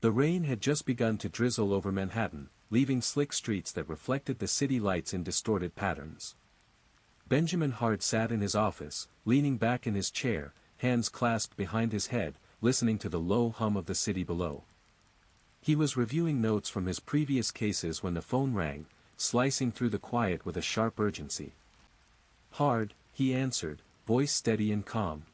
The rain had just begun to drizzle over Manhattan, leaving slick streets that reflected the city lights in distorted patterns. Benjamin Hart sat in his office, leaning back in his chair, hands clasped behind his head, listening to the low hum of the city below. He was reviewing notes from his previous cases when the phone rang, slicing through the quiet with a sharp urgency. "Hard," he answered, voice steady and calm.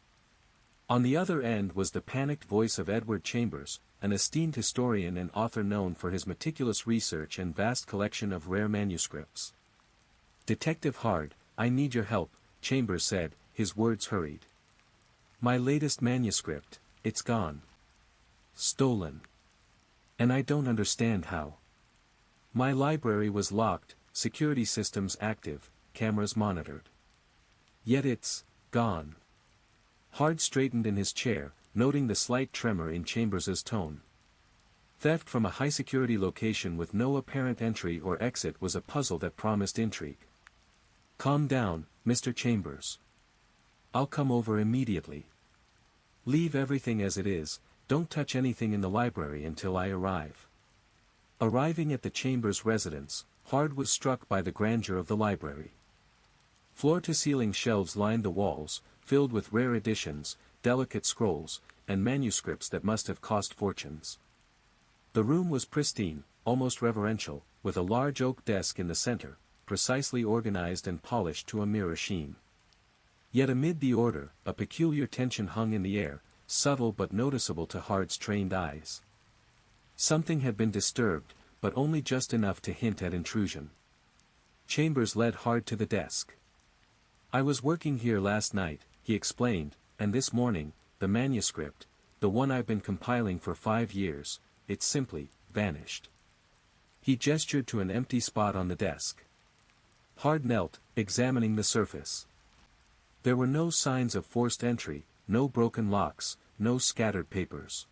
On the other end was the panicked voice of Edward Chambers, an esteemed historian and author known for his meticulous research and vast collection of rare manuscripts. "Detective Hard, I need your help," Chambers said, his words hurried. "My latest manuscript, it's gone. Stolen. And I don't understand how. My library was locked, security systems active, cameras monitored. Yet it's gone." Hard straightened in his chair, noting the slight tremor in Chambers's tone. Theft from a high-security location with no apparent entry or exit was a puzzle that promised intrigue. "Calm down, Mr. Chambers. I'll come over immediately. Leave everything as it is, don't touch anything in the library until I arrive." Arriving at the Chambers residence, Hard was struck by the grandeur of the library. Floor-to-ceiling shelves lined the walls, filled with rare editions, delicate scrolls, and manuscripts that must have cost fortunes. The room was pristine, almost reverential, with a large oak desk in the center, precisely organized and polished to a mirror sheen. Yet amid the order, a peculiar tension hung in the air, subtle but noticeable to Hard's trained eyes. Something had been disturbed, but only just enough to hint at intrusion. Chambers led Hard to the desk. "I was working here last night," he explained, "and this morning, the manuscript, the one I've been compiling for 5 years, it simply vanished." He gestured to an empty spot on the desk. Hard knelt, examining the surface. There were no signs of forced entry, no broken locks, no scattered papers.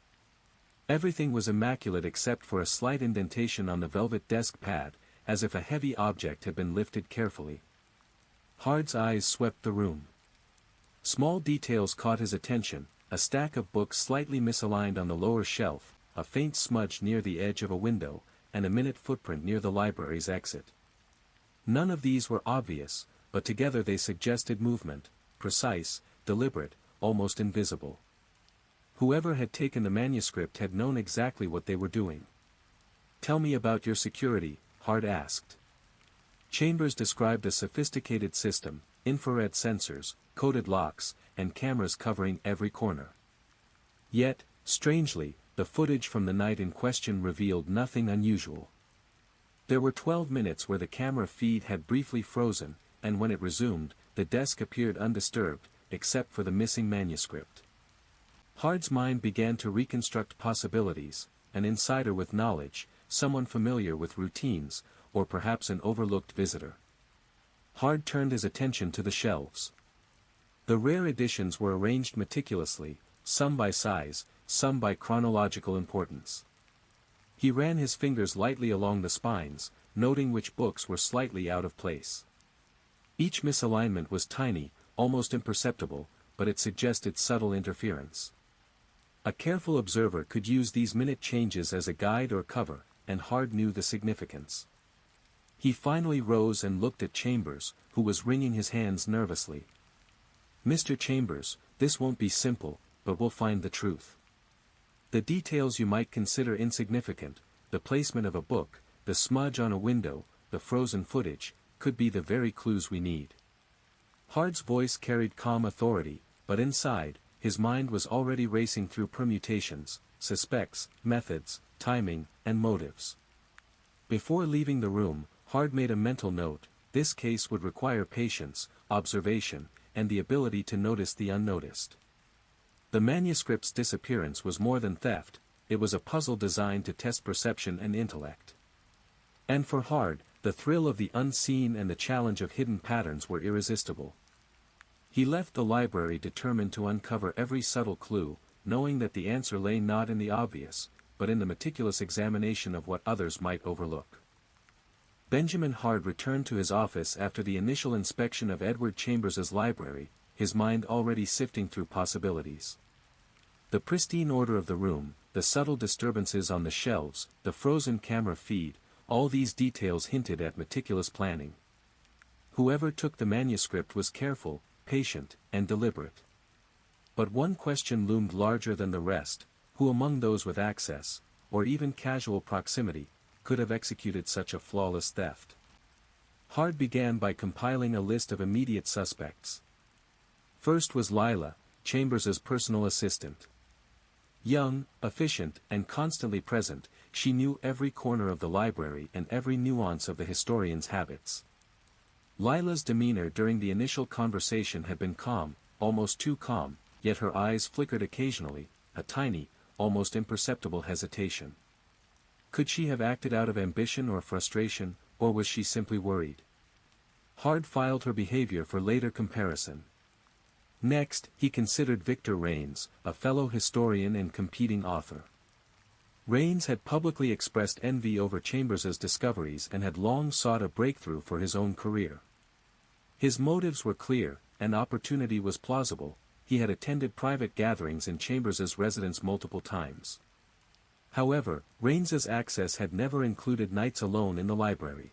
Everything was immaculate except for a slight indentation on the velvet desk pad, as if a heavy object had been lifted carefully. Hard's eyes swept the room. Small details caught his attention, a stack of books slightly misaligned on the lower shelf, a faint smudge near the edge of a window, and a minute footprint near the library's exit. None of these were obvious, but together they suggested movement, precise, deliberate, almost invisible. Whoever had taken the manuscript had known exactly what they were doing. "Tell me about your security," Hard asked. Chambers described a sophisticated system, infrared sensors, coded locks, and cameras covering every corner. Yet, strangely, the footage from the night in question revealed nothing unusual. There were 12 minutes where the camera feed had briefly frozen, and when it resumed, the desk appeared undisturbed, except for the missing manuscript. Hard's mind began to reconstruct possibilities, an insider with knowledge, someone familiar with routines, or perhaps an overlooked visitor. Hard turned his attention to the shelves. The rare editions were arranged meticulously, some by size, some by chronological importance. He ran his fingers lightly along the spines, noting which books were slightly out of place. Each misalignment was tiny, almost imperceptible, but it suggested subtle interference. A careful observer could use these minute changes as a guide or cover, and Hard knew the significance. He finally rose and looked at Chambers, who was wringing his hands nervously. "Mr. Chambers, this won't be simple, but we'll find the truth. The details you might consider insignificant, the placement of a book, the smudge on a window, the frozen footage, could be the very clues we need." Hard's voice carried calm authority, but inside, his mind was already racing through permutations, suspects, methods, timing, and motives. Before leaving the room, Hard made a mental note: this case would require patience, observation, and the ability to notice the unnoticed. The manuscript's disappearance was more than theft, it was a puzzle designed to test perception and intellect. And for Hard, the thrill of the unseen and the challenge of hidden patterns were irresistible. He left the library determined to uncover every subtle clue, knowing that the answer lay not in the obvious, but in the meticulous examination of what others might overlook. Benjamin Hard returned to his office after the initial inspection of Edward Chambers's library, his mind already sifting through possibilities. The pristine order of the room, the subtle disturbances on the shelves, the frozen camera feed, all these details hinted at meticulous planning. Whoever took the manuscript was careful, patient, and deliberate. But one question loomed larger than the rest: who among those with access, or even casual proximity, could have executed such a flawless theft? Hard began by compiling a list of immediate suspects. First was Lila, Chambers's personal assistant. Young, efficient, and constantly present, she knew every corner of the library and every nuance of the historian's habits. Lila's demeanor during the initial conversation had been calm, almost too calm, yet her eyes flickered occasionally, a tiny, almost imperceptible hesitation. Could she have acted out of ambition or frustration, or was she simply worried? Hard filed her behavior for later comparison. Next, he considered Victor Raines, a fellow historian and competing author. Raines had publicly expressed envy over Chambers's discoveries and had long sought a breakthrough for his own career. His motives were clear, and opportunity was plausible. He had attended private gatherings in Chambers's residence multiple times. However, Raines's access had never included nights alone in the library.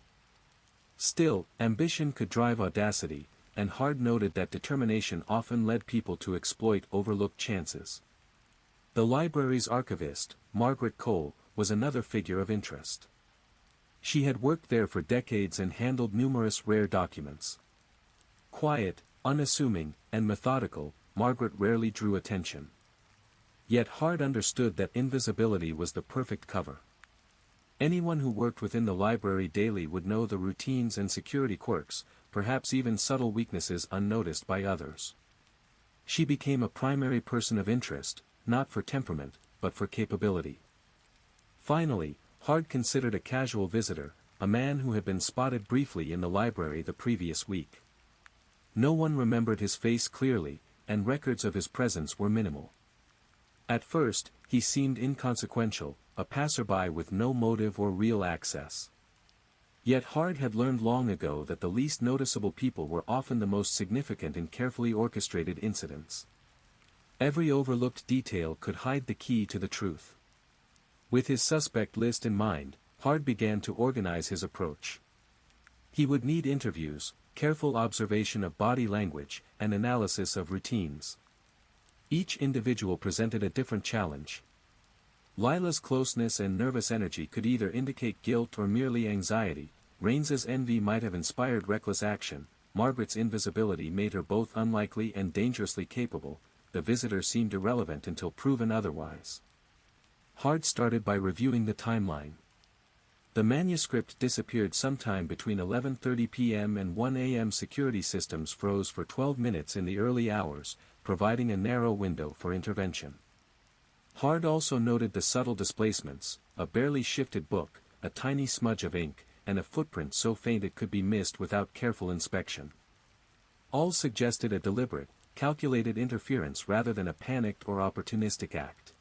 Still, ambition could drive audacity, and Hard noted that determination often led people to exploit overlooked chances. The library's archivist, Margaret Cole, was another figure of interest. She had worked there for decades and handled numerous rare documents. Quiet, unassuming, and methodical, Margaret rarely drew attention. Yet Hard understood that invisibility was the perfect cover. Anyone who worked within the library daily would know the routines and security quirks, perhaps even subtle weaknesses unnoticed by others. She became a primary person of interest, not for temperament, but for capability. Finally, Hard considered a casual visitor, a man who had been spotted briefly in the library the previous week. No one remembered his face clearly, and records of his presence were minimal. At first, he seemed inconsequential, a passerby with no motive or real access. Yet Hard had learned long ago that the least noticeable people were often the most significant in carefully orchestrated incidents. Every overlooked detail could hide the key to the truth. With his suspect list in mind, Hard began to organize his approach. He would need interviews, careful observation of body language, and analysis of routines. Each individual presented a different challenge. Lila's closeness and nervous energy could either indicate guilt or merely anxiety. Raines's envy might have inspired reckless action. Margaret's invisibility made her both unlikely and dangerously capable. The visitor seemed irrelevant until proven otherwise. Hard started by reviewing the timeline. The manuscript disappeared sometime between 11:30 p.m. and 1 a.m. Security systems froze for 12 minutes in the early hours, providing a narrow window for intervention. Hard also noted the subtle displacements: a barely shifted book, a tiny smudge of ink, and a footprint so faint it could be missed without careful inspection. All suggested a deliberate, calculated interference rather than a panicked or opportunistic act.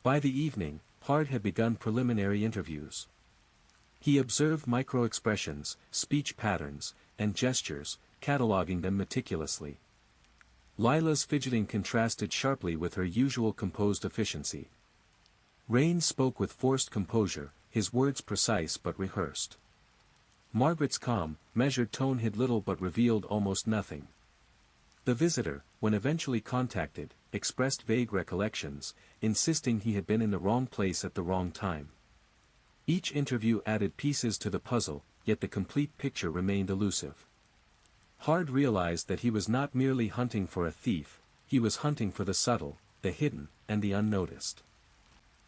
By the evening, Hard had begun preliminary interviews. He observed microexpressions, speech patterns, and gestures, cataloging them meticulously. Lila's fidgeting contrasted sharply with her usual composed efficiency. Raines spoke with forced composure, his words precise but rehearsed. Margaret's calm, measured tone hid little but revealed almost nothing. The visitor, when eventually contacted, expressed vague recollections, insisting he had been in the wrong place at the wrong time. Each interview added pieces to the puzzle, yet the complete picture remained elusive. Hard realized that he was not merely hunting for a thief, he was hunting for the subtle, the hidden, and the unnoticed.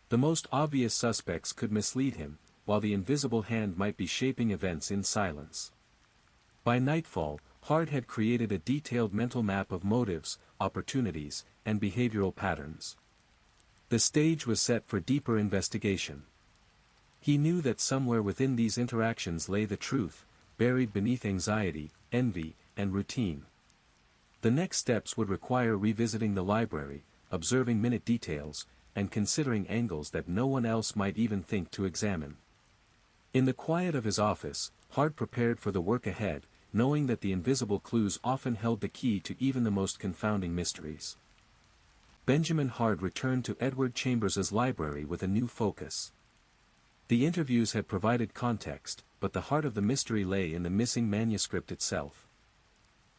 The most obvious suspects could mislead him, while the invisible hand might be shaping events in silence. By nightfall, Hard had created a detailed mental map of motives, opportunities, and behavioral patterns. The stage was set for deeper investigation. He knew that somewhere within these interactions lay the truth, buried beneath anxiety, envy, and routine. The next steps would require revisiting the library, observing minute details, and considering angles that no one else might even think to examine. In the quiet of his office, Hard prepared for the work ahead, knowing that the invisible clues often held the key to even the most confounding mysteries. Benjamin Hard returned to Edward Chambers's library with a new focus. The interviews had provided context, but the heart of the mystery lay in the missing manuscript itself.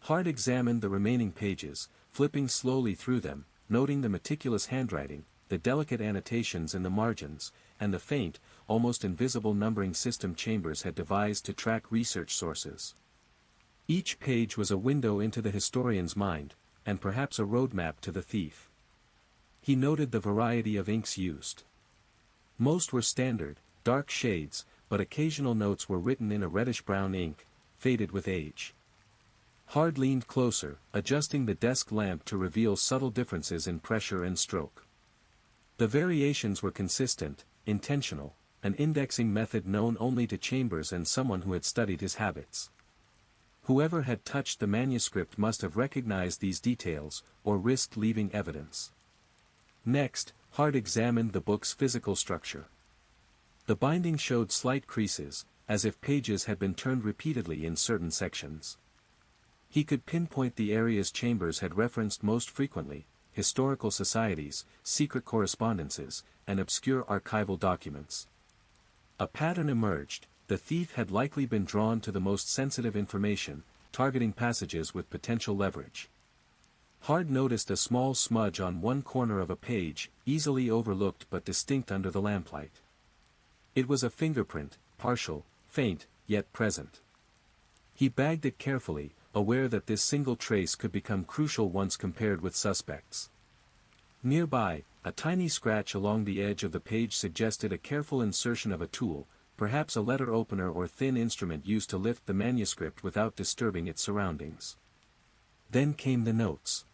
Hard examined the remaining pages, flipping slowly through them, noting the meticulous handwriting, the delicate annotations in the margins, and the faint, almost invisible numbering system Chambers had devised to track research sources. Each page was a window into the historian's mind, and perhaps a roadmap to the thief. He noted the variety of inks used. Most were standard, dark shades, but occasional notes were written in a reddish-brown ink, faded with age. Hard leaned closer, adjusting the desk lamp to reveal subtle differences in pressure and stroke. The variations were consistent, intentional, an indexing method known only to Chambers and someone who had studied his habits. Whoever had touched the manuscript must have recognized these details, or risked leaving evidence. Next, Hard examined the book's physical structure. The binding showed slight creases, as if pages had been turned repeatedly in certain sections. He could pinpoint the areas Chambers had referenced most frequently: historical societies, secret correspondences, and obscure archival documents. A pattern emerged: the thief had likely been drawn to the most sensitive information, targeting passages with potential leverage. Hard noticed a small smudge on one corner of a page, easily overlooked but distinct under the lamplight. It was a fingerprint, partial, faint, yet present. He bagged it carefully, aware that this single trace could become crucial once compared with suspects. Nearby, a tiny scratch along the edge of the page suggested a careful insertion of a tool, perhaps a letter opener or thin instrument used to lift the manuscript without disturbing its surroundings. Then came the notes.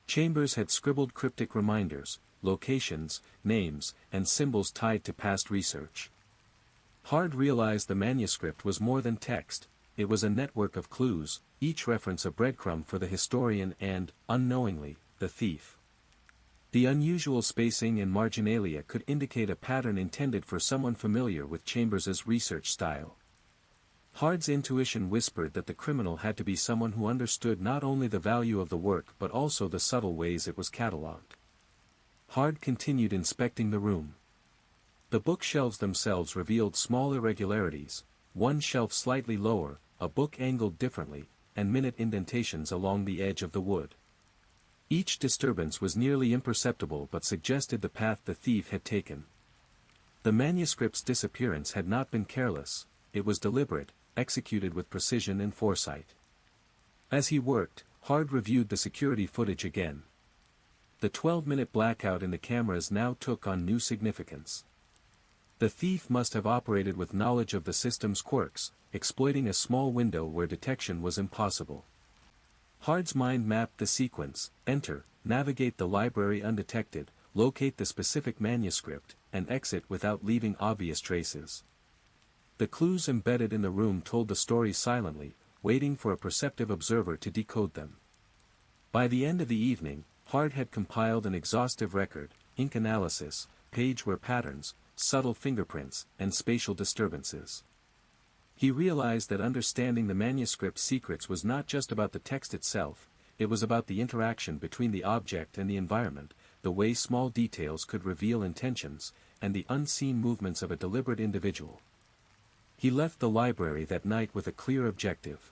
Chambers had scribbled cryptic reminders, locations, names, and symbols tied to past research. Hard realized the manuscript was more than text. It was a network of clues, each reference a breadcrumb for the historian and, unknowingly, the thief. The unusual spacing and marginalia could indicate a pattern intended for someone familiar with Chambers's research style. Hard's intuition whispered that the criminal had to be someone who understood not only the value of the work but also the subtle ways it was catalogued. Hard continued inspecting the room. The bookshelves themselves revealed small irregularities: one shelf slightly lower, a book angled differently, and minute indentations along the edge of the wood. Each disturbance was nearly imperceptible but suggested the path the thief had taken. The manuscript's disappearance had not been careless, it was deliberate, executed with precision and foresight. As he worked, Hard reviewed the security footage again. The 12-minute blackout in the cameras now took on new significance. The thief must have operated with knowledge of the system's quirks, exploiting a small window where detection was impossible. Hard's mind mapped the sequence: enter, navigate the library undetected, locate the specific manuscript, and exit without leaving obvious traces. The clues embedded in the room told the story silently, waiting for a perceptive observer to decode them. By the end of the evening, Hard had compiled an exhaustive record: ink analysis, page-wear patterns, subtle fingerprints, and spatial disturbances. He realized that understanding the manuscript's secrets was not just about the text itself, it was about the interaction between the object and the environment, the way small details could reveal intentions, and the unseen movements of a deliberate individual. He left the library that night with a clear objective.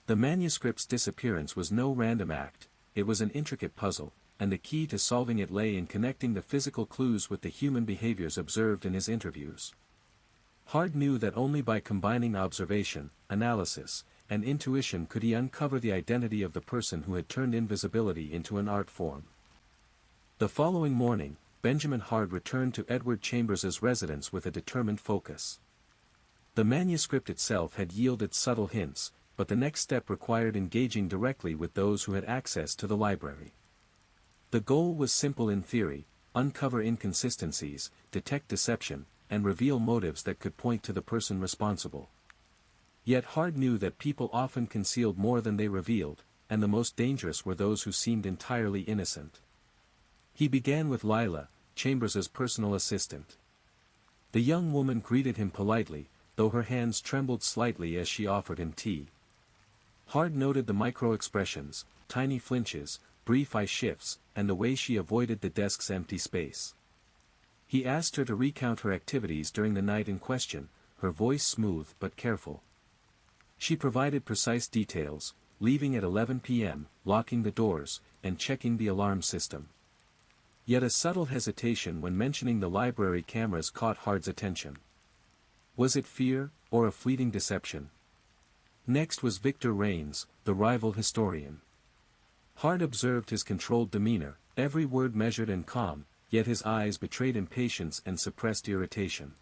The manuscript's disappearance was no random act, it was an intricate puzzle, and the key to solving it lay in connecting the physical clues with the human behaviors observed in his interviews. Hard knew that only by combining observation, analysis, and intuition could he uncover the identity of the person who had turned invisibility into an art form. The following morning, Benjamin Hard returned to Edward Chambers's residence with a determined focus. The manuscript itself had yielded subtle hints, but the next step required engaging directly with those who had access to the library. The goal was simple in theory: uncover inconsistencies, detect deception, and reveal motives that could point to the person responsible. Yet Hard knew that people often concealed more than they revealed, and the most dangerous were those who seemed entirely innocent. He began with Lila, Chambers's personal assistant. The young woman greeted him politely, though her hands trembled slightly as she offered him tea. Hard noted the microexpressions, tiny flinches, brief eye shifts, and the way she avoided the desk's empty space. He asked her to recount her activities during the night in question, her voice smooth but careful. She provided precise details, leaving at 11 p.m., locking the doors, and checking the alarm system. Yet a subtle hesitation when mentioning the library cameras caught Hard's attention. Was it fear, or a fleeting deception? Next was Victor Rains, the rival historian. Hard observed his controlled demeanor, every word measured and calm, yet his eyes betrayed impatience and suppressed irritation.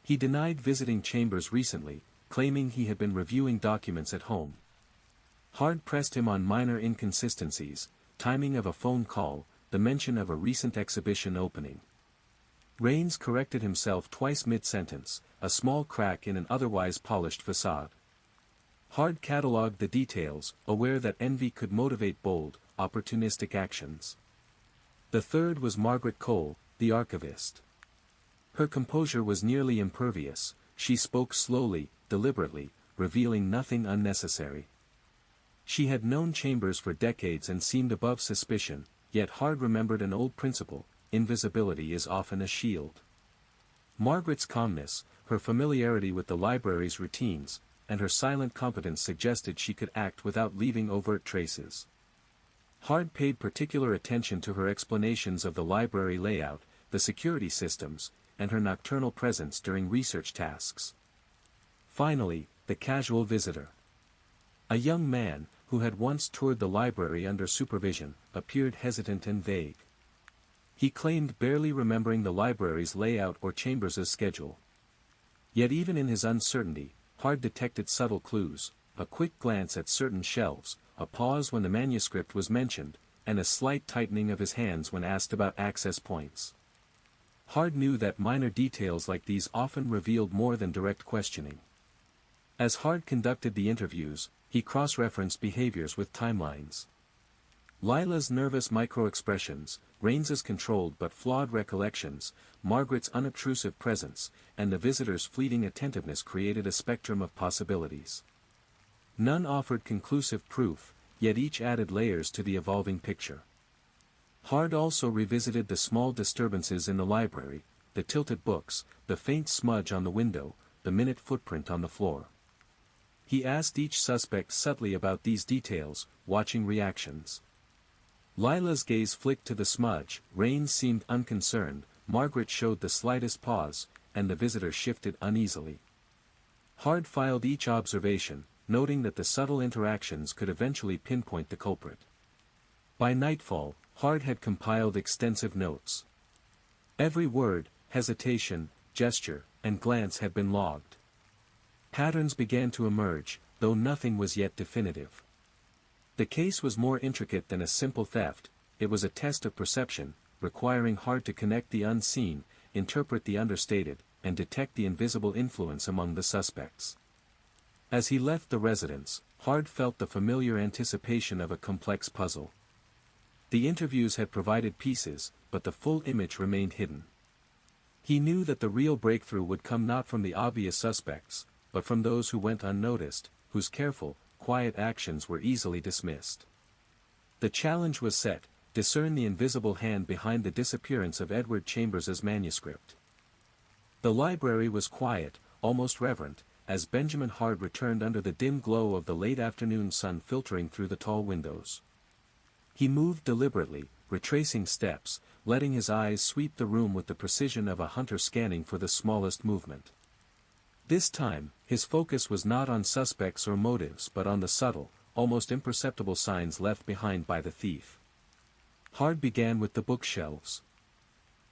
He denied visiting Chambers recently, claiming he had been reviewing documents at home. Hard pressed him on minor inconsistencies, timing of a phone call, the mention of a recent exhibition opening. Rains corrected himself twice mid-sentence, a small crack in an otherwise polished facade. Hard catalogued the details, aware that envy could motivate bold, opportunistic actions. The third was Margaret Cole, the archivist. Her composure was nearly impervious, she spoke slowly, deliberately, revealing nothing unnecessary. She had known Chambers for decades and seemed above suspicion, yet Hard remembered an old principle: invisibility is often a shield. Margaret's calmness, her familiarity with the library's routines, and her silent competence suggested she could act without leaving overt traces. Hard paid particular attention to her explanations of the library layout, the security systems, and her nocturnal presence during research tasks. Finally, the casual visitor. A young man, who had once toured the library under supervision, appeared hesitant and vague. He claimed barely remembering the library's layout or Chambers's schedule. Yet even in his uncertainty, Hard detected subtle clues: a quick glance at certain shelves, a pause when the manuscript was mentioned, and a slight tightening of his hands when asked about access points. Hard knew that minor details like these often revealed more than direct questioning. As Hard conducted the interviews, he cross-referenced behaviors with timelines. Lila's nervous microexpressions, Rains's controlled but flawed recollections, Margaret's unobtrusive presence, and the visitor's fleeting attentiveness created a spectrum of possibilities. None offered conclusive proof, yet each added layers to the evolving picture. Hard also revisited the small disturbances in the library, the tilted books, the faint smudge on the window, the minute footprint on the floor. He asked each suspect subtly about these details, watching reactions. Lila's gaze flicked to the smudge, Rains seemed unconcerned, Margaret showed the slightest pause, and the visitor shifted uneasily. Hard filed each observation, noting that the subtle interactions could eventually pinpoint the culprit. By nightfall, Hard had compiled extensive notes. Every word, hesitation, gesture, and glance had been logged. Patterns began to emerge, though nothing was yet definitive. The case was more intricate than a simple theft, it was a test of perception, requiring Hard to connect the unseen, interpret the understated, and detect the invisible influence among the suspects. As he left the residence, Hard felt the familiar anticipation of a complex puzzle. The interviews had provided pieces, but the full image remained hidden. He knew that the real breakthrough would come not from the obvious suspects, but from those who went unnoticed, whose careful, quiet actions were easily dismissed. The challenge was set: discern the invisible hand behind the disappearance of Edward Chambers's manuscript. The library was quiet, almost reverent, as Benjamin Hard returned under the dim glow of the late afternoon sun filtering through the tall windows. He moved deliberately, retracing steps, letting his eyes sweep the room with the precision of a hunter scanning for the smallest movement. This time, his focus was not on suspects or motives but on the subtle, almost imperceptible signs left behind by the thief. Hard began with the bookshelves.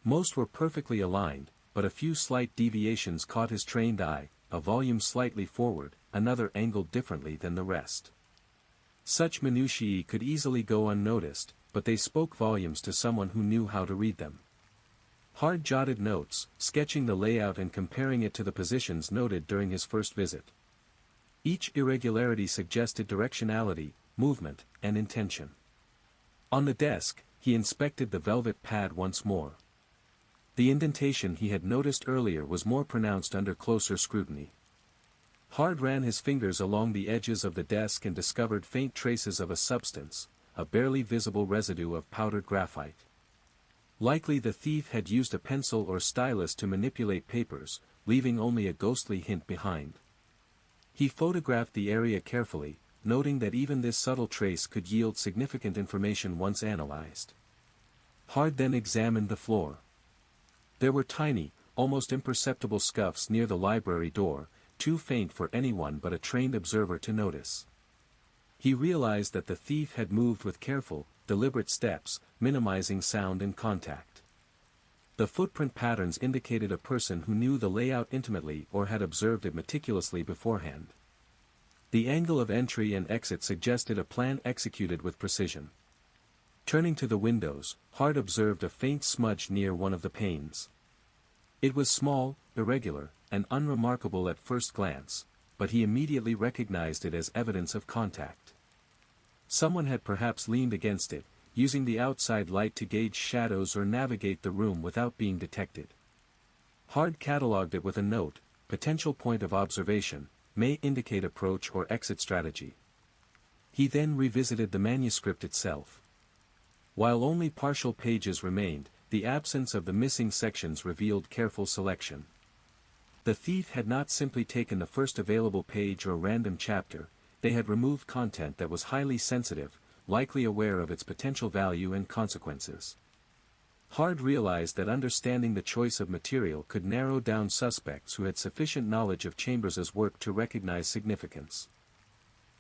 Most were perfectly aligned, but a few slight deviations caught his trained eye, a volume slightly forward, another angled differently than the rest. Such minutiae could easily go unnoticed, but they spoke volumes to someone who knew how to read them. Hard jotted notes, sketching the layout and comparing it to the positions noted during his first visit. Each irregularity suggested directionality, movement, and intention. On the desk, he inspected the velvet pad once more. The indentation he had noticed earlier was more pronounced under closer scrutiny. Hard ran his fingers along the edges of the desk and discovered faint traces of a substance, a barely visible residue of powdered graphite. Likely the thief had used a pencil or stylus to manipulate papers, leaving only a ghostly hint behind. He photographed the area carefully, noting that even this subtle trace could yield significant information once analyzed. Hard then examined the floor. There were tiny, almost imperceptible scuffs near the library door, too faint for anyone but a trained observer to notice. He realized that the thief had moved with careful, deliberate steps, minimizing sound and contact. The footprint patterns indicated a person who knew the layout intimately or had observed it meticulously beforehand. The angle of entry and exit suggested a plan executed with precision. Turning to the windows, Hart observed a faint smudge near one of the panes. It was small, irregular, and unremarkable at first glance, but he immediately recognized it as evidence of contact. Someone had perhaps leaned against it, using the outside light to gauge shadows or navigate the room without being detected. Hard catalogued it with a note, potential point of observation, may indicate approach or exit strategy. He then revisited the manuscript itself. While only partial pages remained, the absence of the missing sections revealed careful selection. The thief had not simply taken the first available page or random chapter, they had removed content that was highly sensitive, likely aware of its potential value and consequences. Hard realized that understanding the choice of material could narrow down suspects who had sufficient knowledge of Chambers's work to recognize significance.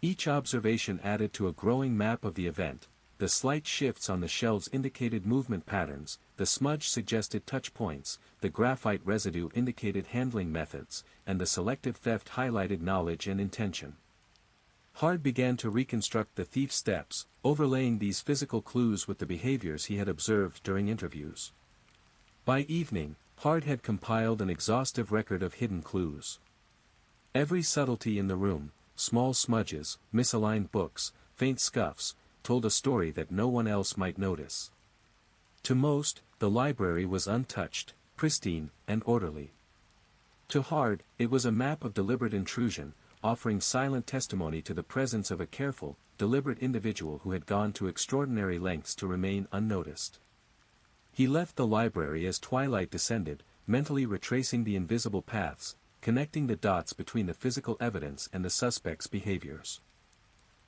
Each observation added to a growing map of the event. The slight shifts on the shelves indicated movement patterns, the smudge suggested touch points, the graphite residue indicated handling methods, and the selective theft highlighted knowledge and intention. Hard began to reconstruct the thief's steps, overlaying these physical clues with the behaviors he had observed during interviews. By evening, Hard had compiled an exhaustive record of hidden clues. Every subtlety in the room, small smudges, misaligned books, faint scuffs, told a story that no one else might notice. To most, the library was untouched, pristine, and orderly. To Hard, it was a map of deliberate intrusion, offering silent testimony to the presence of a careful, deliberate individual who had gone to extraordinary lengths to remain unnoticed. He left the library as twilight descended, mentally retracing the invisible paths, connecting the dots between the physical evidence and the suspect's behaviors.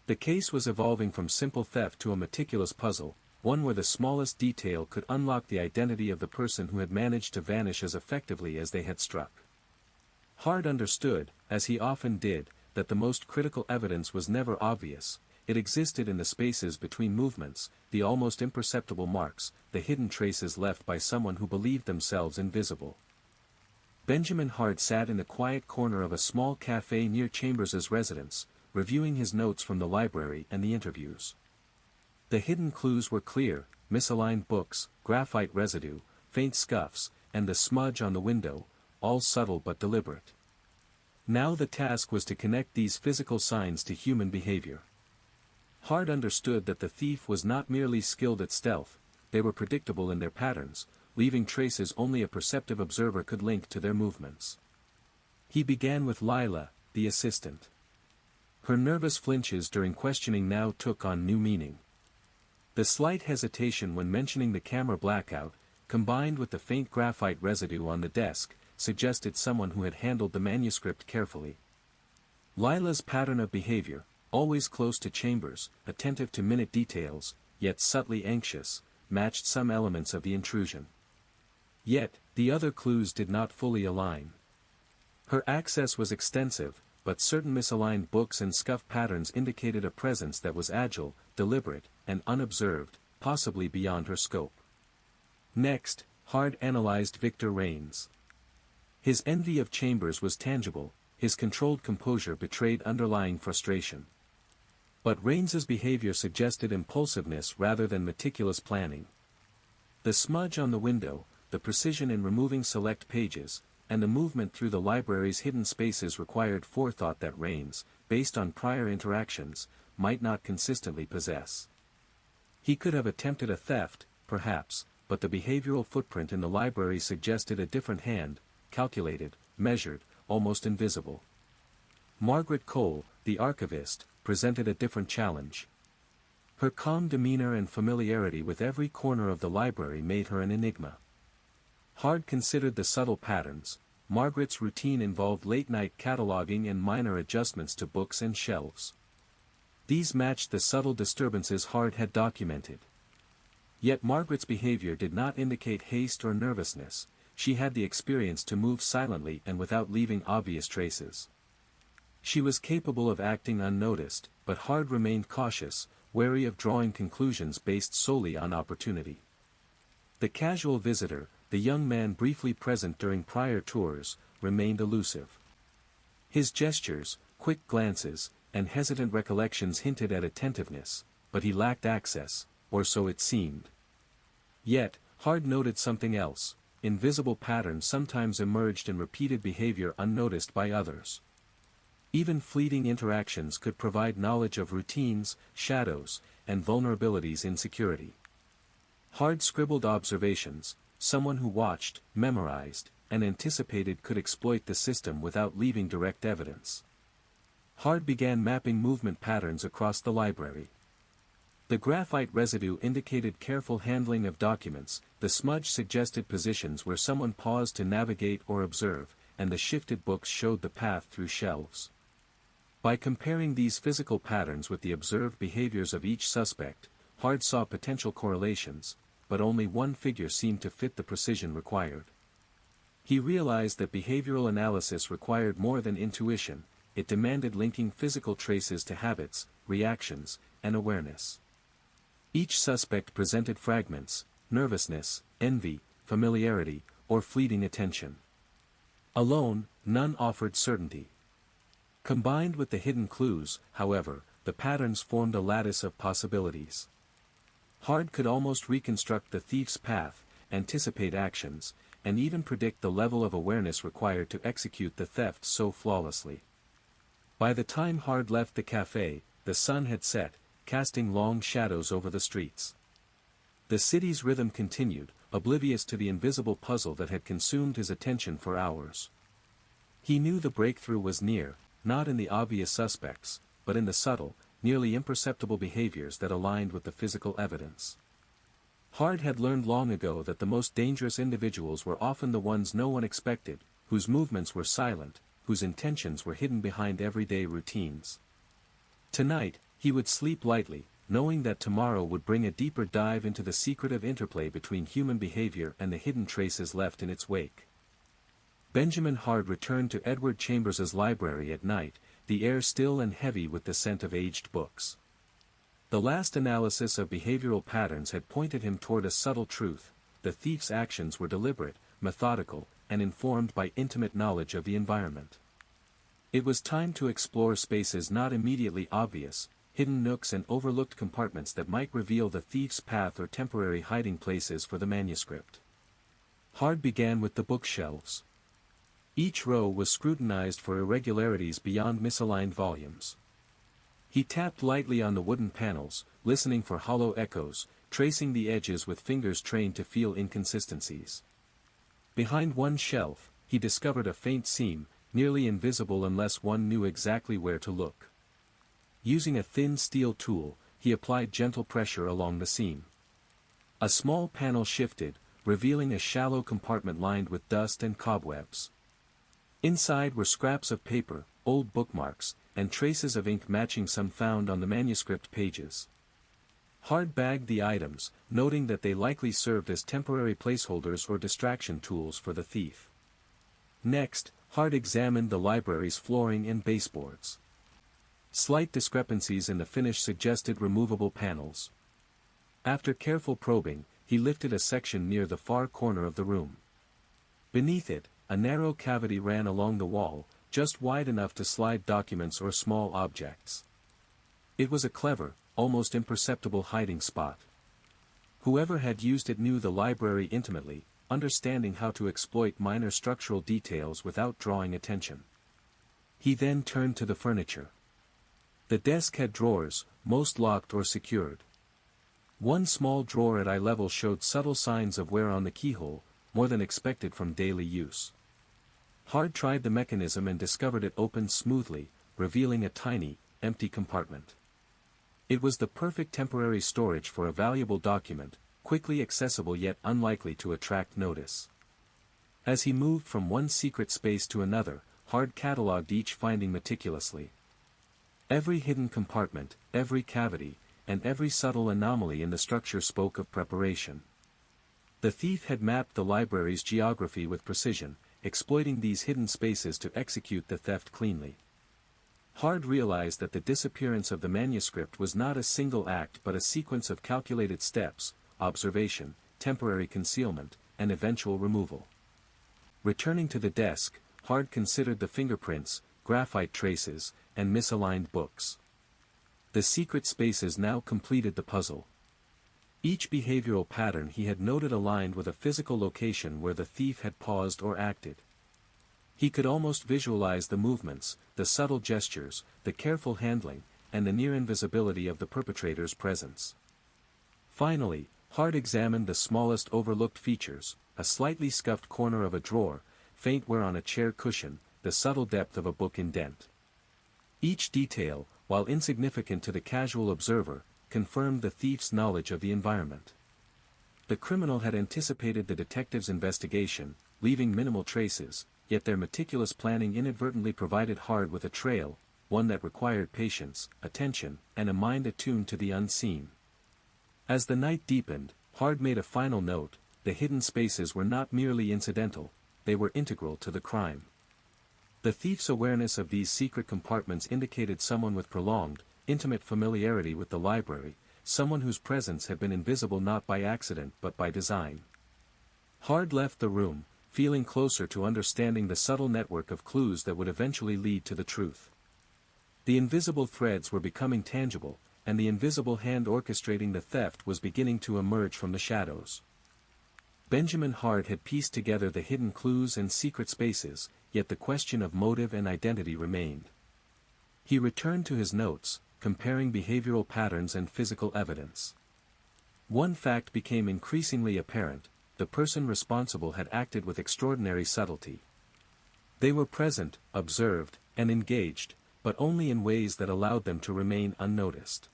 The case was evolving from simple theft to a meticulous puzzle, one where the smallest detail could unlock the identity of the person who had managed to vanish as effectively as they had struck. Hard understood, as he often did, that the most critical evidence was never obvious. It existed in the spaces between movements, the almost imperceptible marks, the hidden traces left by someone who believed themselves invisible. Benjamin Hart sat in the quiet corner of a small cafe near Chambers's residence, reviewing his notes from the library and the interviews. The hidden clues were clear: misaligned books, graphite residue, faint scuffs, and the smudge on the window, all subtle but deliberate. Now the task was to connect these physical signs to human behavior. Hart understood that the thief was not merely skilled at stealth, they were predictable in their patterns, leaving traces only a perceptive observer could link to their movements. He began with Lila, the assistant. Her nervous flinches during questioning now took on new meaning. The slight hesitation when mentioning the camera blackout, combined with the faint graphite residue on the desk, suggested someone who had handled the manuscript carefully. Lila's pattern of behavior, always close to Chambers, attentive to minute details, yet subtly anxious, matched some elements of the intrusion. Yet, the other clues did not fully align. Her access was extensive, but certain misaligned books and scuff patterns indicated a presence that was agile, deliberate, and unobserved, possibly beyond her scope. Next, Hard analyzed Victor Raines. His envy of Chambers was tangible, his controlled composure betrayed underlying frustration. But Raines's behavior suggested impulsiveness rather than meticulous planning. The smudge on the window, the precision in removing select pages, and the movement through the library's hidden spaces required forethought that Raines, based on prior interactions, might not consistently possess. He could have attempted a theft, perhaps, but the behavioral footprint in the library suggested a different hand, calculated, measured, almost invisible. Margaret Cole, the archivist, presented a different challenge. Her calm demeanor and familiarity with every corner of the library made her an enigma. Hard considered the subtle patterns. Margaret's routine involved late-night cataloging and minor adjustments to books and shelves. These matched the subtle disturbances Hard had documented. Yet Margaret's behavior did not indicate haste or nervousness. She had the experience to move silently and without leaving obvious traces. She was capable of acting unnoticed, but Hard remained cautious, wary of drawing conclusions based solely on opportunity. The casual visitor, the young man briefly present during prior tours, remained elusive. His gestures, quick glances, and hesitant recollections hinted at attentiveness, but he lacked access, or so it seemed. Yet, Hard noted something else. Invisible patterns sometimes emerged in repeated behavior unnoticed by others. Even fleeting interactions could provide knowledge of routines, shadows, and vulnerabilities in security. Hard scribbled observations. Someone who watched, memorized, and anticipated could exploit the system without leaving direct evidence. Hard began mapping movement patterns across the library. The graphite residue indicated careful handling of documents, the smudge suggested positions where someone paused to navigate or observe, and the shifted books showed the path through shelves. By comparing these physical patterns with the observed behaviors of each suspect, Hard saw potential correlations, but only one figure seemed to fit the precision required. He realized that behavioral analysis required more than intuition. It demanded linking physical traces to habits, reactions, and awareness. Each suspect presented fragments: nervousness, envy, familiarity, or fleeting attention. Alone, none offered certainty. Combined with the hidden clues, however, the patterns formed a lattice of possibilities. Hard could almost reconstruct the thief's path, anticipate actions, and even predict the level of awareness required to execute the theft so flawlessly. By the time Hard left the cafe, the sun had set, casting long shadows over the streets. The city's rhythm continued, oblivious to the invisible puzzle that had consumed his attention for hours. He knew the breakthrough was near, not in the obvious suspects, but in the subtle, nearly imperceptible behaviors that aligned with the physical evidence. Hard had learned long ago that the most dangerous individuals were often the ones no one expected, whose movements were silent, whose intentions were hidden behind everyday routines. Tonight, he would sleep lightly, knowing that tomorrow would bring a deeper dive into the secretive interplay between human behavior and the hidden traces left in its wake. Benjamin Hard returned to Edward Chambers's library at night, the air still and heavy with the scent of aged books. The last analysis of behavioral patterns had pointed him toward a subtle truth: the thief's actions were deliberate, methodical, and informed by intimate knowledge of the environment. It was time to explore spaces not immediately obvious, hidden nooks and overlooked compartments that might reveal the thief's path or temporary hiding places for the manuscript. Hard began with the bookshelves. Each row was scrutinized for irregularities beyond misaligned volumes. He tapped lightly on the wooden panels, listening for hollow echoes, tracing the edges with fingers trained to feel inconsistencies. Behind one shelf, he discovered a faint seam, nearly invisible unless one knew exactly where to look. Using a thin steel tool, he applied gentle pressure along the seam. A small panel shifted, revealing a shallow compartment lined with dust and cobwebs. Inside were scraps of paper, old bookmarks, and traces of ink matching some found on the manuscript pages. Hard bagged the items, noting that they likely served as temporary placeholders or distraction tools for the thief. Next, Hard examined the library's flooring and baseboards. Slight discrepancies in the finish suggested removable panels. After careful probing, he lifted a section near the far corner of the room. Beneath it, a narrow cavity ran along the wall, just wide enough to slide documents or small objects. It was a clever, almost imperceptible hiding spot. Whoever had used it knew the library intimately, understanding how to exploit minor structural details without drawing attention. He then turned to the furniture. The desk had drawers, most locked or secured. One small drawer at eye level showed subtle signs of wear on the keyhole, more than expected from daily use. Hard tried the mechanism and discovered it opened smoothly, revealing a tiny, empty compartment. It was the perfect temporary storage for a valuable document, quickly accessible yet unlikely to attract notice. As he moved from one secret space to another, Hard catalogued each finding meticulously. Every hidden compartment, every cavity, and every subtle anomaly in the structure spoke of preparation. The thief had mapped the library's geography with precision, exploiting these hidden spaces to execute the theft cleanly. Hard realized that the disappearance of the manuscript was not a single act but a sequence of calculated steps: observation, temporary concealment, and eventual removal. Returning to the desk, Hard considered the fingerprints, graphite traces, and misaligned books. The secret spaces now completed the puzzle. Each behavioral pattern he had noted aligned with a physical location where the thief had paused or acted. He could almost visualize the movements, the subtle gestures, the careful handling, and the near invisibility of the perpetrator's presence. Finally, Hard examined the smallest overlooked features: a slightly scuffed corner of a drawer, faint wear on a chair cushion, the subtle depth of a book indent. Each detail, while insignificant to the casual observer, confirmed the thief's knowledge of the environment. The criminal had anticipated the detective's investigation, leaving minimal traces, yet their meticulous planning inadvertently provided Hard with a trail, one that required patience, attention, and a mind attuned to the unseen. As the night deepened, Hard made a final note: the hidden spaces were not merely incidental, they were integral to the crime. The thief's awareness of these secret compartments indicated someone with prolonged, intimate familiarity with the library, someone whose presence had been invisible not by accident but by design. Hard left the room, feeling closer to understanding the subtle network of clues that would eventually lead to the truth. The invisible threads were becoming tangible, and the invisible hand orchestrating the theft was beginning to emerge from the shadows. Benjamin Hard had pieced together the hidden clues and secret spaces, yet the question of motive and identity remained. He returned to his notes, comparing behavioral patterns and physical evidence. One fact became increasingly apparent: the person responsible had acted with extraordinary subtlety. They were present, observed, and engaged, but only in ways that allowed them to remain unnoticed.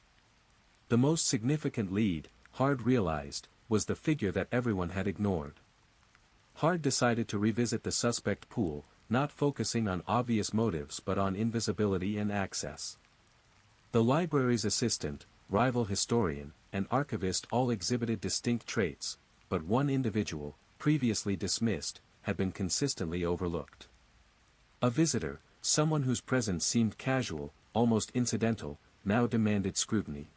The most significant lead, Hard realized, was the figure that everyone had ignored. Hard decided to revisit the suspect pool, not focusing on obvious motives but on invisibility and access. The library's assistant, rival historian, and archivist all exhibited distinct traits, but one individual, previously dismissed, had been consistently overlooked. A visitor, someone whose presence seemed casual, almost incidental, now demanded scrutiny.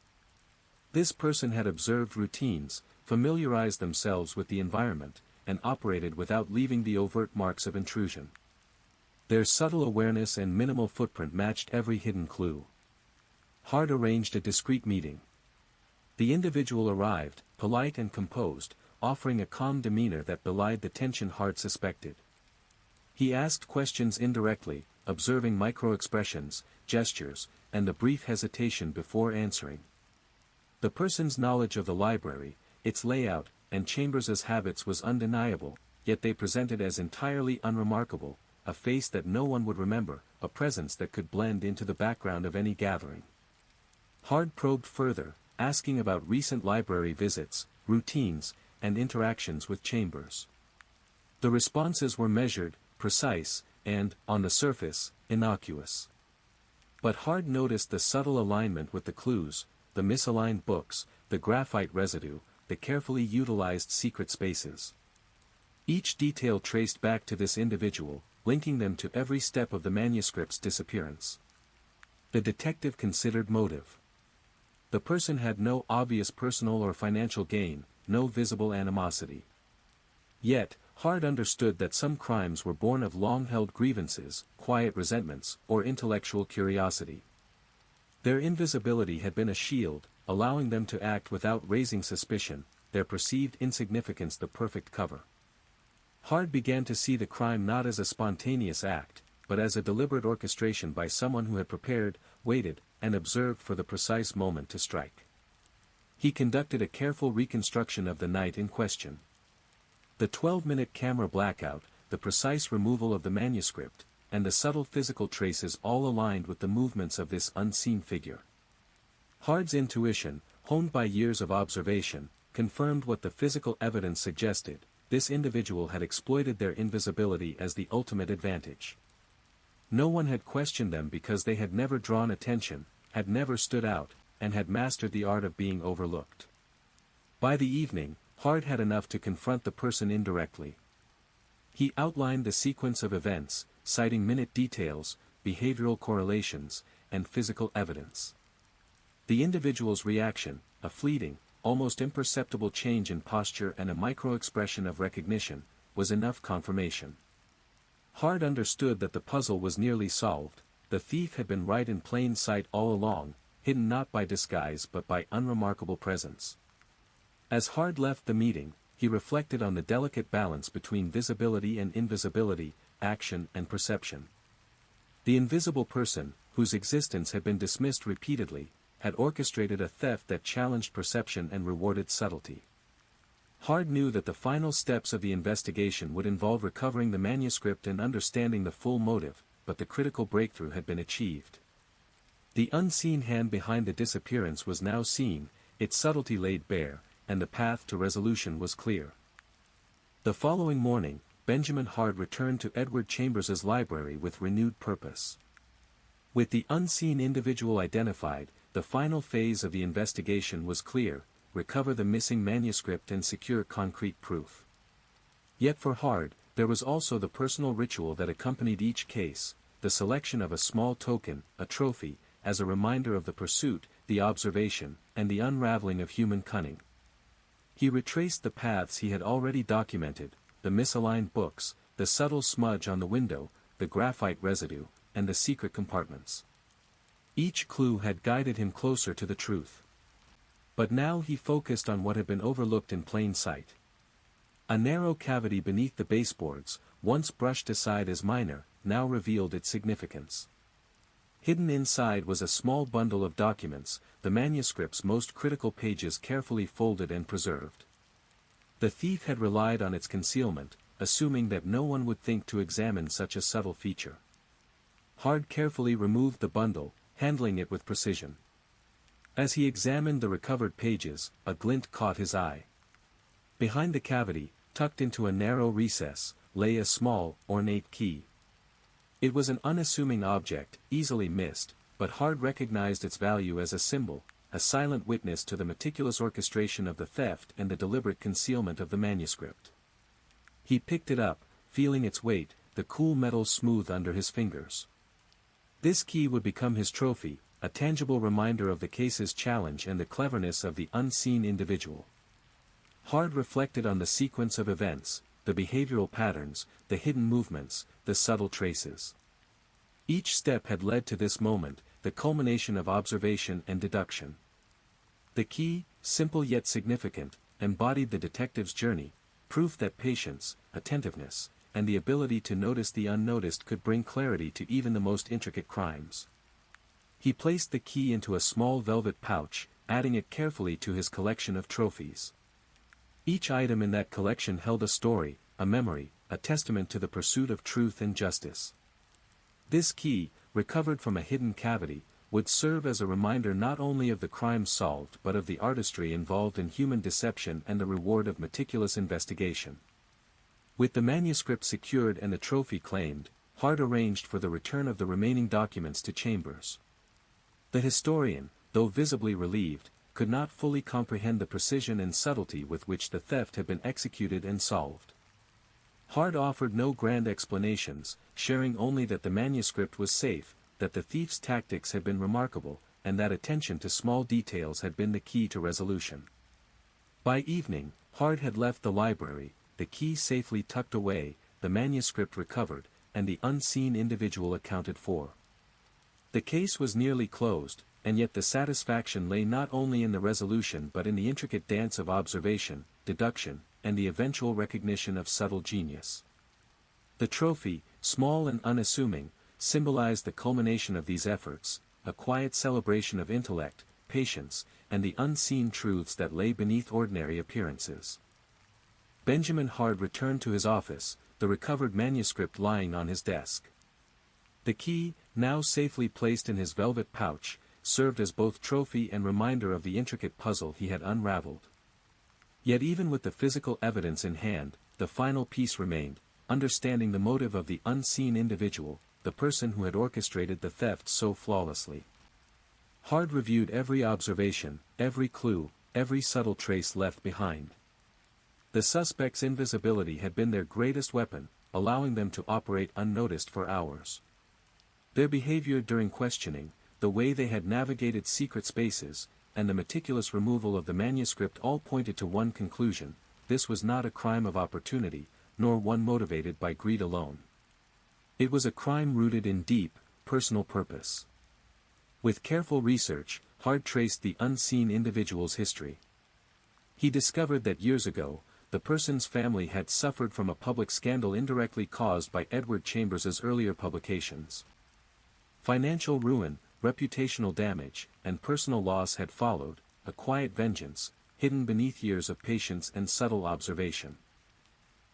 This person had observed routines, familiarized themselves with the environment, and operated without leaving the overt marks of intrusion. Their subtle awareness and minimal footprint matched every hidden clue. Hard arranged a discreet meeting. The individual arrived, polite and composed, offering a calm demeanor that belied the tension Hard suspected. He asked questions indirectly, observing microexpressions, gestures, and the brief hesitation before answering. The person's knowledge of the library, its layout, and Chambers's habits was undeniable, yet they presented as entirely unremarkable: a face that no one would remember, a presence that could blend into the background of any gathering. Hard probed further, asking about recent library visits, routines, and interactions with Chambers. The responses were measured, precise, and, on the surface, innocuous. But Hard noticed the subtle alignment with the clues: the misaligned books, the graphite residue, the carefully utilized secret spaces. Each detail traced back to this individual, linking them to every step of the manuscript's disappearance. The detective considered motive. The person had no obvious personal or financial gain, no visible animosity. Yet, Hard understood that some crimes were born of long-held grievances, quiet resentments, or intellectual curiosity. Their invisibility had been a shield, allowing them to act without raising suspicion, their perceived insignificance the perfect cover. Hard began to see the crime not as a spontaneous act, but as a deliberate orchestration by someone who had prepared, waited, and observed for the precise moment to strike. He conducted a careful reconstruction of the night in question. The 12-minute camera blackout, the precise removal of the manuscript, and the subtle physical traces all aligned with the movements of this unseen figure. Hard's intuition, honed by years of observation, confirmed what the physical evidence suggested: this individual had exploited their invisibility as the ultimate advantage. No one had questioned them because they had never drawn attention, had never stood out, and had mastered the art of being overlooked. By the evening, Hard had enough to confront the person indirectly. He outlined the sequence of events, citing minute details, behavioral correlations, and physical evidence. The individual's reaction, a fleeting, almost imperceptible change in posture and a microexpression of recognition, was enough confirmation. Hard understood that the puzzle was nearly solved. The thief had been right in plain sight all along, hidden not by disguise but by unremarkable presence. As Hard left the meeting, he reflected on the delicate balance between visibility and invisibility, action and perception. The invisible person, whose existence had been dismissed repeatedly, had orchestrated a theft that challenged perception and rewarded subtlety. Hard knew that the final steps of the investigation would involve recovering the manuscript and understanding the full motive, but the critical breakthrough had been achieved. The unseen hand behind the disappearance was now seen, its subtlety laid bare, and the path to resolution was clear. The following morning, Benjamin Hard returned to Edward Chambers's library with renewed purpose. With the unseen individual identified, the final phase of the investigation was clear: recover the missing manuscript and secure concrete proof. Yet for Hard, there was also the personal ritual that accompanied each case: the selection of a small token, a trophy, as a reminder of the pursuit, the observation, and the unraveling of human cunning. He retraced the paths he had already documented: the misaligned books, the subtle smudge on the window, the graphite residue, and the secret compartments. Each clue had guided him closer to the truth. But now he focused on what had been overlooked in plain sight. A narrow cavity beneath the baseboards, once brushed aside as minor, now revealed its significance. Hidden inside was a small bundle of documents, the manuscript's most critical pages carefully folded and preserved. The thief had relied on its concealment, assuming that no one would think to examine such a subtle feature. Hard carefully removed the bundle, handling it with precision. As he examined the recovered pages, a glint caught his eye. Behind the cavity, tucked into a narrow recess, lay a small, ornate key. It was an unassuming object, easily missed, but Hard recognized its value as a symbol, a silent witness to the meticulous orchestration of the theft and the deliberate concealment of the manuscript. He picked it up, feeling its weight, the cool metal smooth under his fingers. This key would become his trophy, a tangible reminder of the case's challenge and the cleverness of the unseen individual. Hard reflected on the sequence of events, the behavioral patterns, the hidden movements, the subtle traces. Each step had led to this moment, the culmination of observation and deduction. The key, simple yet significant, embodied the detective's journey, proof that patience, attentiveness, and the ability to notice the unnoticed could bring clarity to even the most intricate crimes. He placed the key into a small velvet pouch, adding it carefully to his collection of trophies. Each item in that collection held a story, a memory, a testament to the pursuit of truth and justice. This key, recovered from a hidden cavity, would serve as a reminder not only of the crimes solved but of the artistry involved in human deception and the reward of meticulous investigation. With the manuscript secured and the trophy claimed, Hard arranged for the return of the remaining documents to Chambers. The historian, though visibly relieved, could not fully comprehend the precision and subtlety with which the theft had been executed and solved. Hard offered no grand explanations, sharing only that the manuscript was safe, that the thief's tactics had been remarkable, and that attention to small details had been the key to resolution. By evening, Hard had left the library, the key safely tucked away, the manuscript recovered, and the unseen individual accounted for. The case was nearly closed, and yet the satisfaction lay not only in the resolution but in the intricate dance of observation, deduction, and the eventual recognition of subtle genius. The trophy, small and unassuming, symbolized the culmination of these efforts, a quiet celebration of intellect, patience, and the unseen truths that lay beneath ordinary appearances. Benjamin Hard returned to his office, the recovered manuscript lying on his desk. The key, now safely placed in his velvet pouch, served as both trophy and reminder of the intricate puzzle he had unraveled. Yet even with the physical evidence in hand, the final piece remained, understanding the motive of the unseen individual, the person who had orchestrated the theft so flawlessly. Hard reviewed every observation, every clue, every subtle trace left behind. The suspect's invisibility had been their greatest weapon, allowing them to operate unnoticed for hours. Their behavior during questioning, the way they had navigated secret spaces, and the meticulous removal of the manuscript all pointed to one conclusion: this was not a crime of opportunity, nor one motivated by greed alone. It was a crime rooted in deep, personal purpose. With careful research, Hard traced the unseen individual's history. He discovered that years ago, the person's family had suffered from a public scandal indirectly caused by Edward Chambers's earlier publications. Financial ruin, reputational damage, and personal loss had followed, a quiet vengeance, hidden beneath years of patience and subtle observation.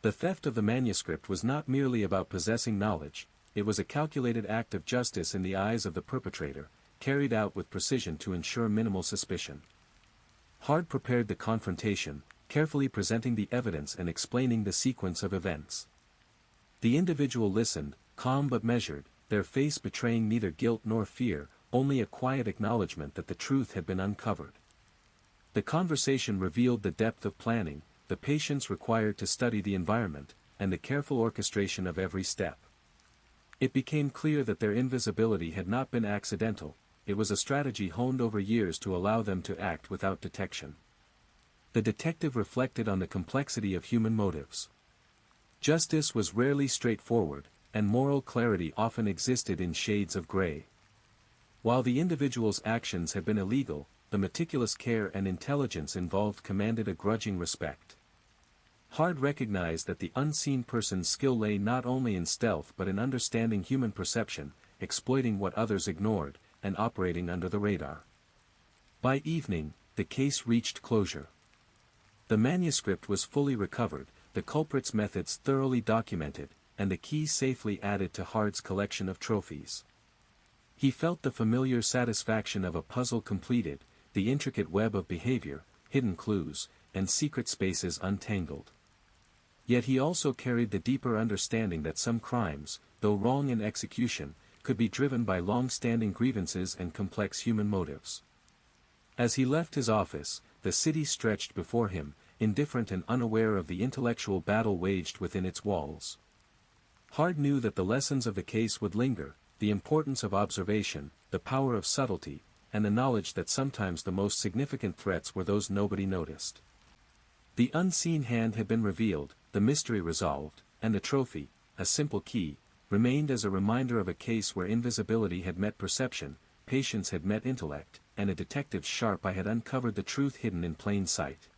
The theft of the manuscript was not merely about possessing knowledge, it was a calculated act of justice in the eyes of the perpetrator, carried out with precision to ensure minimal suspicion. Hard prepared the confrontation, carefully presenting the evidence and explaining the sequence of events. The individual listened, calm but measured, their face betraying neither guilt nor fear, only a quiet acknowledgement that the truth had been uncovered. The conversation revealed the depth of planning, the patience required to study the environment, and the careful orchestration of every step. It became clear that their invisibility had not been accidental, it was a strategy honed over years to allow them to act without detection. The detective reflected on the complexity of human motives. Justice was rarely straightforward, and moral clarity often existed in shades of gray. While the individual's actions had been illegal, the meticulous care and intelligence involved commanded a grudging respect. Hard recognized that the unseen person's skill lay not only in stealth but in understanding human perception, exploiting what others ignored, and operating under the radar. By evening, the case reached closure. The manuscript was fully recovered, the culprit's methods thoroughly documented, and the key safely added to Hard's collection of trophies. He felt the familiar satisfaction of a puzzle completed, the intricate web of behavior, hidden clues, and secret spaces untangled. Yet he also carried the deeper understanding that some crimes, though wrong in execution, could be driven by long-standing grievances and complex human motives. As he left his office, the city stretched before him, indifferent and unaware of the intellectual battle waged within its walls. Hard knew that the lessons of the case would linger, the importance of observation, the power of subtlety, and the knowledge that sometimes the most significant threats were those nobody noticed. The unseen hand had been revealed, the mystery resolved, and the trophy, a simple key, remained as a reminder of a case where invisibility had met perception, patience had met intellect, and a detective's sharp eye had uncovered the truth hidden in plain sight.